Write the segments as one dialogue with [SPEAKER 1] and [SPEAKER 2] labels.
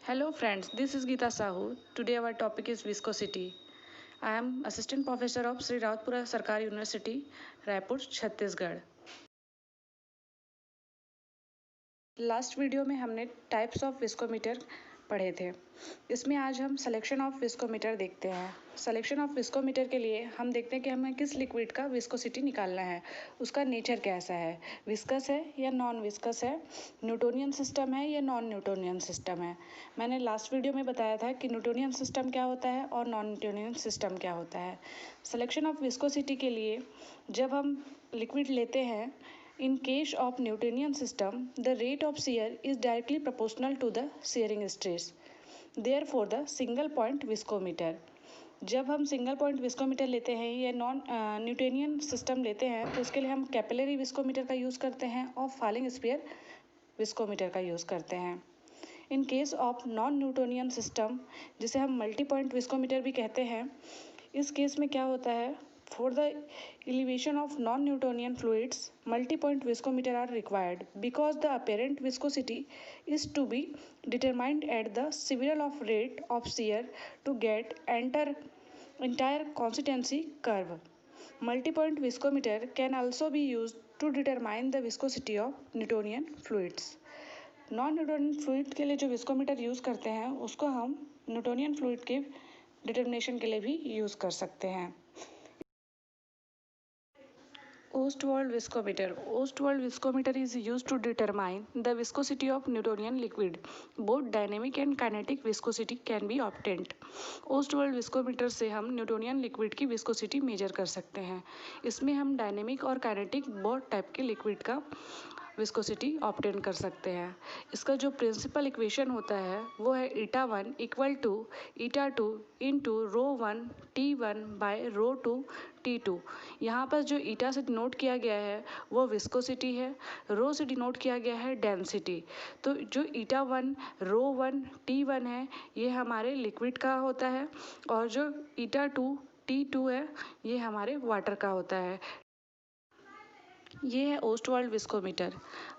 [SPEAKER 1] Hello friends, this is Geeta Sahu. Today our topic is viscosity. I am Assistant Professor of Sri Rautpura Sarkari University, Raipur, Chhattisgarh. Last video में हमने types of viscometer पढ़े थे। इसमें आज हम selection of viscometer देखते हैं। Selection of viscometer के लिए हम देखते हैं कि हमें किस लिक्विड का विस्कोसिटी निकालना है, उसका नेचर कैसा है, विस्कस है या नॉन विस्कस है, न्यूटोनियन सिस्टम है या नॉन न्यूटोनियन सिस्टम है। मैंने लास्ट वीडियो में बताया था कि न्यूटोनियन सिस्टम क्या होता है और नॉन न्यूटोनियन सिस्टम क्या होता है। सिलेक्शन ऑफ विस्कोसिटी के लिए जब हम लिक्विड लेते हैं, in case of Newtonian system, the rate of shear is directly proportional to the shearing stress. Therefore, the single point viscometer. जब हम सिंगल पॉइंट विस्कोमीटर लेते हैं या नॉन न्यूटोनियन सिस्टम लेते हैं तो उसके लिए हम कैपिलरी विस्कोमीटर का यूज़ करते हैं और फॉलिंग स्फीयर विस्कोमीटर का यूज़ करते हैं। In case of non Newtonian system, जिसे हम मल्टी पॉइंट विस्कोमीटर भी कहते हैं, इस केस में क्या होता है, for the elevation of non-Newtonian fluids, multi-point viscometer are required because the apparent viscosity is to be determined at the several of rate of shear to get entire consistency curve. Multi-point viscometer can also be used to determine the viscosity of Newtonian fluids. Non Newtonian fluid के लिए जो viscometer use करते हैं उसको हम Newtonian fluid के determination के लिए भी यूज़ कर सकते हैं। Ostwald viscometer. Ostwald viscometer is used to determine the viscosity of Newtonian liquid. Both dynamic and kinetic viscosity can be obtained. Ostwald viscometer से हम न्यूटोनियन लिक्विड की विस्कोसिटी मेजर कर सकते हैं। इसमें हम डायनेमिक और काइनेटिक बोथ टाइप के लिक्विड का विस्कोसिटी ऑब्टेन कर सकते हैं। इसका जो प्रिंसिपल इक्वेशन होता है वो है 𝜂1 equal to 𝜂2 into ρ1 T1 bye ρ2 T2। यहाँ पर जो ईटा से डिनोट किया गया है वो विस्कोसिटी है, रो से डिनोट किया गया है डेंसिटी। तो जो 𝜂1 ρ1 T1 है ये हमारे लिक्विड का होता है और जो 𝜂2 T2 है ये हमारे वाटर का होता है। ये है ओस्टवाल्ड विस्कोमीटर।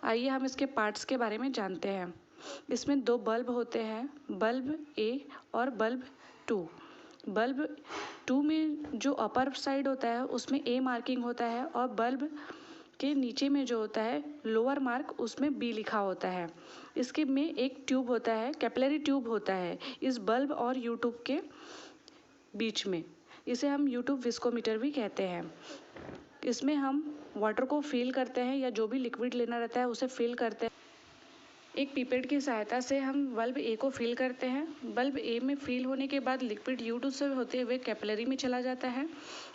[SPEAKER 1] आइए हम इसके पार्ट्स के बारे में जानते हैं। इसमें दो बल्ब होते हैं, बल्ब ए और बल्ब 2। बल्ब 2 में जो अपर साइड होता है उसमें ए मार्किंग होता है और बल्ब के नीचे में जो होता है लोअर मार्क उसमें बी लिखा होता है। इसके में एक ट्यूब होता है, कैपिलरी ट्यूब होता है इस बल्ब और यू ट्यूब के बीच में। इसे हम यू ट्यूब विस्कोमीटर भी कहते हैं। इसमें हम वाटर को फिल करते हैं या जो भी लिक्विड लेना रहता है उसे फिल करते हैं। एक पिपेट की सहायता से हम बल्ब ए को फिल करते हैं। बल्ब ए में फिल होने के बाद लिक्विड U2 से होते हुए कैपिलरी में चला जाता है।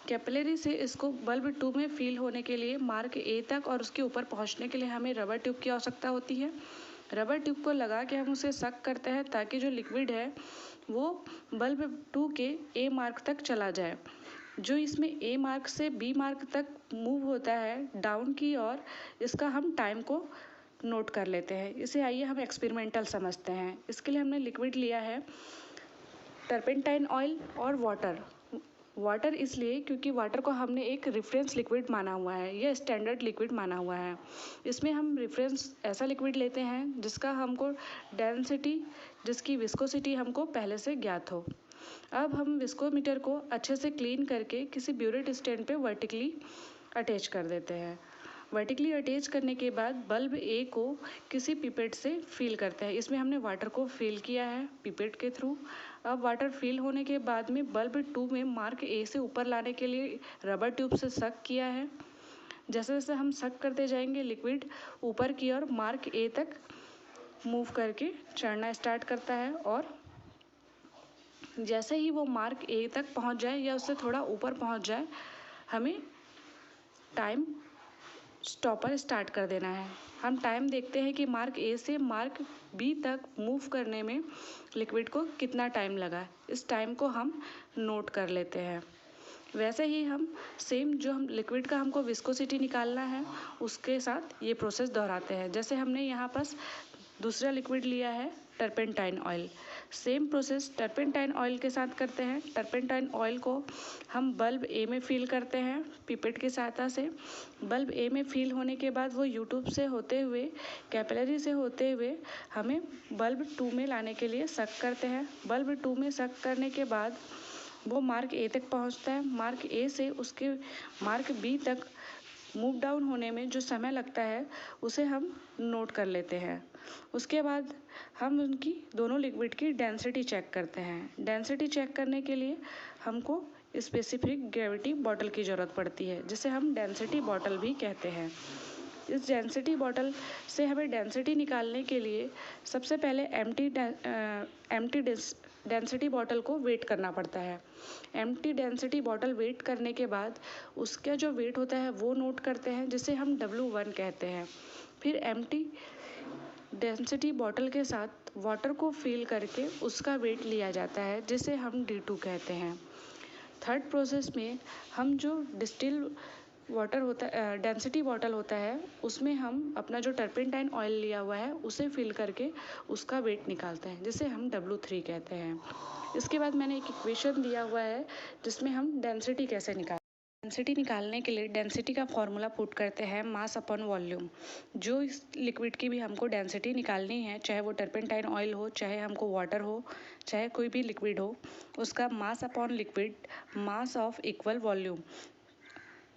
[SPEAKER 1] कैपिलरी से इसको बल्ब 2 में फिल होने के लिए मार्क ए तक और उसके ऊपर पहुंचने के लिए हमें रबर ट्यूब की आवश्यकता होती है। रबर ट्यूब को लगा के हम उसे सक करते हैं ताकि जो लिक्विड है वो बल्ब 2 के ए मार्क तक चला जाए। जो इसमें ए मार्क से बी मार्क तक मूव होता है डाउन की ओर, इसका हम टाइम को नोट कर लेते हैं। इसे आइए हम एक्सपेरिमेंटल समझते हैं। इसके लिए हमने लिक्विड लिया है टर्पेंटाइन ऑयल और वाटर। वाटर इसलिए क्योंकि वाटर को हमने एक रेफरेंस लिक्विड माना हुआ है, यह स्टैंडर्ड लिक्विड माना हुआ है। इसमें हम रेफरेंस ऐसा लिक्विड लेते हैं जिसका हमको डेंसिटी, जिसकी विस्कोसिटी हमको पहले से ज्ञात हो। अब हम विस्कोमीटर को अच्छे से क्लीन करके किसी ब्यूरेट स्टैंड पे वर्टिकली अटैच कर देते हैं। वर्टिकली अटैच करने के बाद बल्ब ए को किसी पिपेट से फिल करते हैं। इसमें हमने वाटर को फिल किया है पिपेट के थ्रू। अब वाटर फिल होने के बाद में बल्ब 2 में मार्क ए से ऊपर लाने के लिए रबर ट्यूब से सक किया है। जैसे जैसे हम सक करते जाएंगे लिक्विड ऊपर की ओर मार्क ए तक मूव करके चढ़ना स्टार्ट करता है और जैसे ही वो मार्क ए तक पहुंच जाए या उससे थोड़ा ऊपर पहुंच जाए हमें टाइम स्टॉपर स्टार्ट कर देना है। हम टाइम देखते हैं कि मार्क ए से मार्क बी तक मूव करने में लिक्विड को कितना टाइम लगा। इस टाइम को हम नोट कर लेते हैं। वैसे ही हम सेम जो हम लिक्विड का हमको विस्कोसिटी निकालना है उसके साथ ये प्रोसेस दोहराते हैं। जैसे हमने यहाँ पर दूसरा लिक्विड लिया है turpentine oil. Same process turpentine oil के साथ करते हैं। टर्पेंटाइन ऑयल को हम बल्ब ए में फिल करते हैं पिपेट की सहायता से। बल्ब ए में फिल होने के बाद वो यूट्यूब से होते हुए, कैपिलरी से होते हुए हमें बल्ब 2 में लाने के लिए सक करते हैं। बल्ब 2 में सक करने के बाद वो मार्क ए तक पहुंचता है। मार्क ए से उसके मार्क बी तक मूव डाउन होने में जो समय लगता है उसे हम नोट कर लेते हैं। उसके बाद हम उनकी दोनों लिक्विड की डेंसिटी चेक करते हैं। डेंसिटी चेक करने के लिए हमको स्पेसिफिक ग्रेविटी बॉटल की ज़रूरत पड़ती है, जिसे हम डेंसिटी बॉटल भी कहते हैं। इस डेंसिटी बॉटल से हमें डेंसिटी निकालने के लिए सबसे पहले एम्प्टी डेंसिटी बॉटल को वेट करना पड़ता है। एम्प्टी डेंसिटी बॉटल वेट करने के बाद उसका जो वेट होता है वो नोट करते हैं, जिसे हम W1 कहते हैं। फिर एम्प्टी डेंसिटी बॉटल के साथ वाटर को फिल करके उसका वेट लिया जाता है, जिसे हम D2 कहते हैं। थर्ड प्रोसेस में हम जो डिस्टिल वाटर होता है, डेंसिटी बॉटल होता है, उसमें हम अपना जो टर्पेंटाइन ऑयल लिया हुआ है उसे फिल करके उसका वेट निकालते हैं, जिसे हम W3 कहते हैं। इसके बाद मैंने एक इक्वेशन दिया हुआ है जिसमें हम डेंसिटी कैसे डेंसिटी निकालने के लिए डेंसिटी का फॉर्मूला पुट करते हैं मास अपॉन वॉल्यूम। जो इस लिक्विड की भी हमको डेंसिटी निकालनी है, चाहे वो टर्पेंटाइन ऑयल हो, चाहे हमको वाटर हो, चाहे कोई भी लिक्विड हो, उसका mass upon liquid mass of equal volume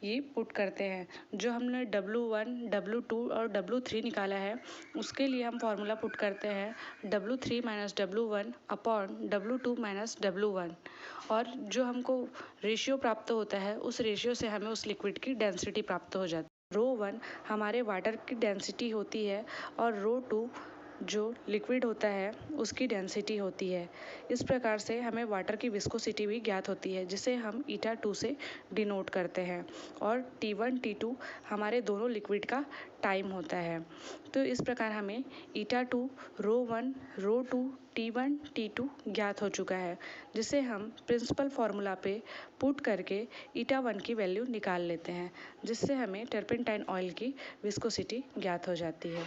[SPEAKER 1] ये पुट करते हैं। जो हमने W1, W2 और W3 निकाला है उसके लिए हम फॉर्मूला पुट करते हैं W3 minus W1 upon W2 minus W1, और जो हमको रेशियो प्राप्त होता है उस रेशियो से हमें उस लिक्विड की डेंसिटी प्राप्त हो जाती है। ρ1 हमारे वाटर की डेंसिटी होती है और ρ2 जो लिक्विड होता है उसकी डेंसिटी होती है। इस प्रकार से हमें वाटर की विस्कोसिटी भी ज्ञात होती है, जिसे हम ईटा 2 से डिनोट करते हैं, और T1 T2 हमारे दोनों लिक्विड का टाइम होता है। तो इस प्रकार हमें ईटा 2, ρ1, ρ2, T1 T2 ज्ञात हो चुका है, जिसे हम प्रिंसिपल फार्मूला पे पुट करके ईटा 1 की वैल्यू निकाल लेते हैं, जिससे हमें टर्पेंटाइन ऑयल की विस्कोसिटी ज्ञात हो जाती है।